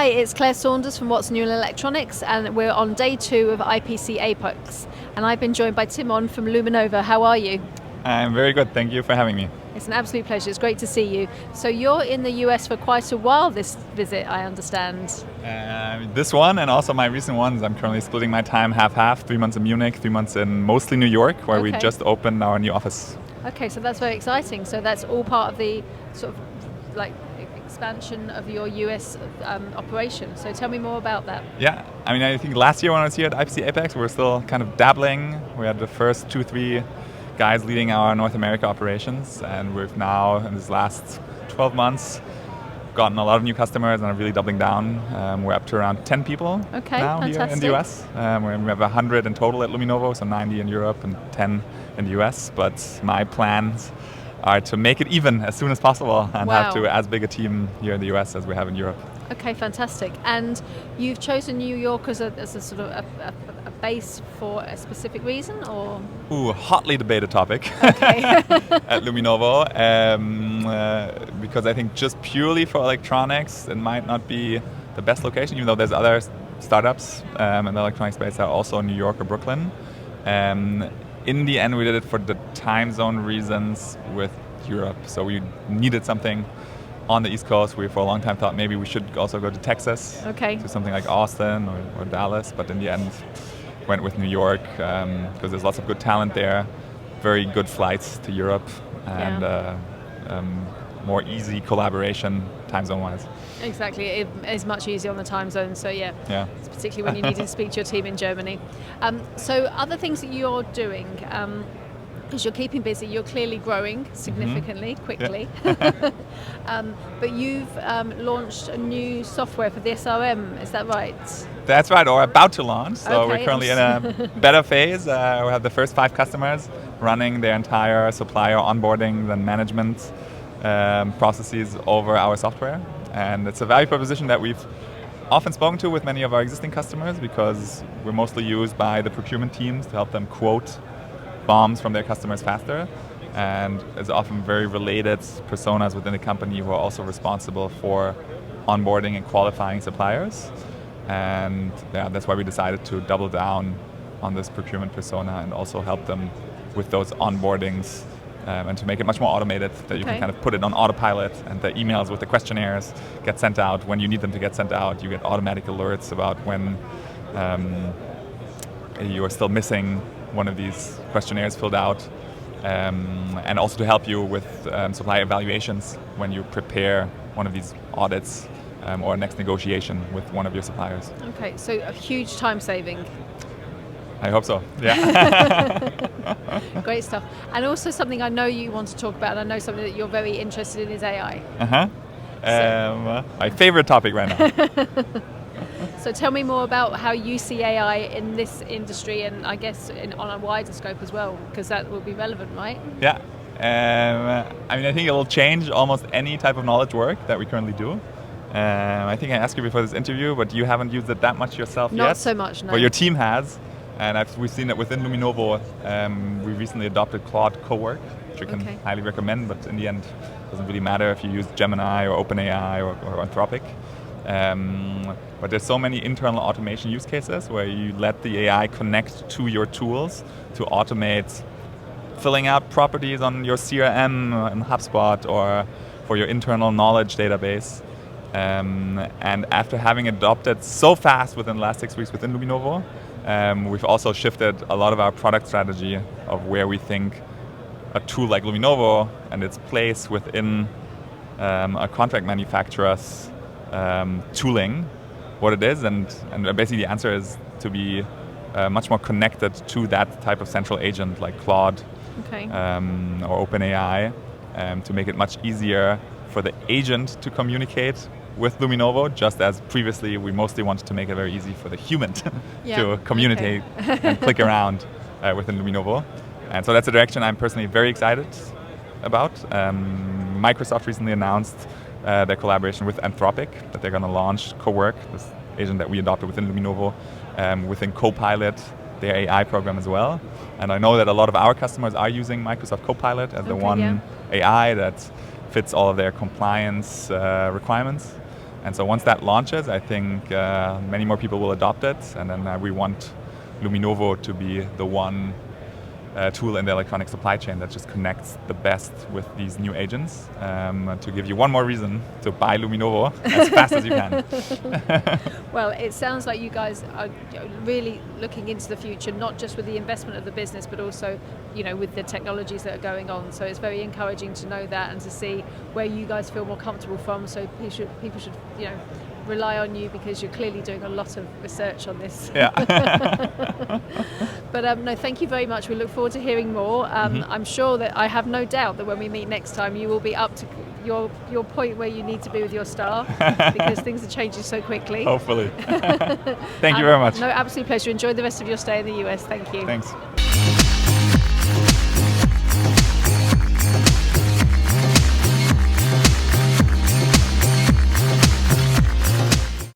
Hi, it's Claire Saunders from What's New in Electronics, and we're on day 2 of IPC Apex. And I've been joined by Timon from Luminovo. How are you? I'm very good, thank you for having me. It's an absolute pleasure, it's great to see you. So you're in the US for quite a while this visit, I understand. This one and also my recent ones, I'm currently splitting my time half-half, 3 months in Munich, 3 months in mostly New York, where we just opened our new office. Okay, so that's very exciting. So that's all part of the sort of like expansion of your US operation. So tell me more about that. Yeah, I mean, I think last year when I was here at IPC Apex, we were still kind of dabbling. We had the first 2-3 guys leading our North America operations, and we've now, in this last 12 months, gotten a lot of new customers and are really doubling down. We're up to around 10 people now fantastic. Here in the US. We have 100 in total at Luminovo, so 90 in Europe and 10 in the US. But my plans are to make it even as soon as possible and have to as big a team here in the US as we have in Europe. Okay, fantastic. And you've chosen New York as a sort of a base for a specific reason, or? Ooh, hotly debated topic okay. at Luminovo, because I think just purely for electronics, it might not be the best location, even though there's other startups in the electronics space that are also in New York or Brooklyn. In the end, we did it for the time zone reasons with Europe. So we needed something on the East Coast. We for a long time thought maybe we should also go to Texas, to something like Austin or Dallas, but in the end went with New York because there's lots of good talent there, very good flights to Europe, and more easy collaboration time zone wise. Exactly, it is much easier on the time zone, so yeah. Particularly when you need to speak to your team in Germany. So other things that you're doing, because you're keeping busy, you're clearly growing significantly, quickly. But you've launched a new software for the SRM, is that right? That's right, or about to launch. So we're currently in a beta phase. We have the first 5 customers running their entire supplier onboarding and management processes over our software. And it's a value proposition that we've often spoken to with many of our existing customers, because we're mostly used by the procurement teams to help them quote BOMs from their customers faster, and is often very related personas within the company who are also responsible for onboarding and qualifying suppliers. And that's why we decided to double down on this procurement persona and also help them with those onboardings, and to make it much more automated, that you can kind of put it on autopilot, and the emails with the questionnaires get sent out when you need them to get sent out. You get automatic alerts about when you are still missing one of these questionnaires filled out, and also to help you with supply evaluations when you prepare one of these audits or next negotiation with one of your suppliers. Okay, so a huge time saving. I hope so, yeah. Great stuff. And also something I know you want to talk about, and I know something that you're very interested in is AI. My favorite topic right now. So tell me more about how you see AI in this industry, and I guess on a wider scope as well, because that will be relevant, right? Yeah. I mean, I think it will change almost any type of knowledge work that we currently do. I think I asked you before this interview, but you haven't used it that much yourself yet. Not so much, no. But your team has. And we've seen it within Luminovo. We recently adopted Claude Cowork, which you can highly recommend, but in the end, it doesn't really matter if you use Gemini or OpenAI or Anthropic. But there's so many internal automation use cases where you let the AI connect to your tools to automate filling out properties on your CRM in HubSpot or for your internal knowledge database. And after having adopted so fast within the last 6 weeks within Luminovo, we've also shifted a lot of our product strategy of where we think a tool like Luminovo and its place within a contract manufacturer's tooling, what it is, and basically the answer is to be much more connected to that type of central agent like Claude or OpenAI, to make it much easier for the agent to communicate with Luminovo, just as previously we mostly wanted to make it very easy for the human to communicate and click around within Luminovo. And so that's a direction I'm personally very excited about. Microsoft recently announced their collaboration with Anthropic, that they're going to launch Cowork, this agent that we adopted within Luminovo, within Copilot, their AI program as well. And I know that a lot of our customers are using Microsoft Copilot as the one AI that fits all of their compliance requirements. And so once that launches, I think many more people will adopt it, and then we want Luminovo to be the one tool in the electronic supply chain that just connects the best with these new agents, to give you one more reason to buy Luminovo as fast as you can. Well, it sounds like you guys are really looking into the future, not just with the investment of the business, but also, with the technologies that are going on. So it's very encouraging to know that and to see where you guys feel more comfortable from. So people should rely on you, because you're clearly doing a lot of research on this. Yeah. But no, thank you very much. We look forward to hearing more. I'm sure that I have no doubt that when we meet next time, you will be up to your point where you need to be with your star, because things are changing so quickly. Hopefully. Thank you very much. No, absolute pleasure. Enjoy the rest of your stay in the US. Thank you. Thanks.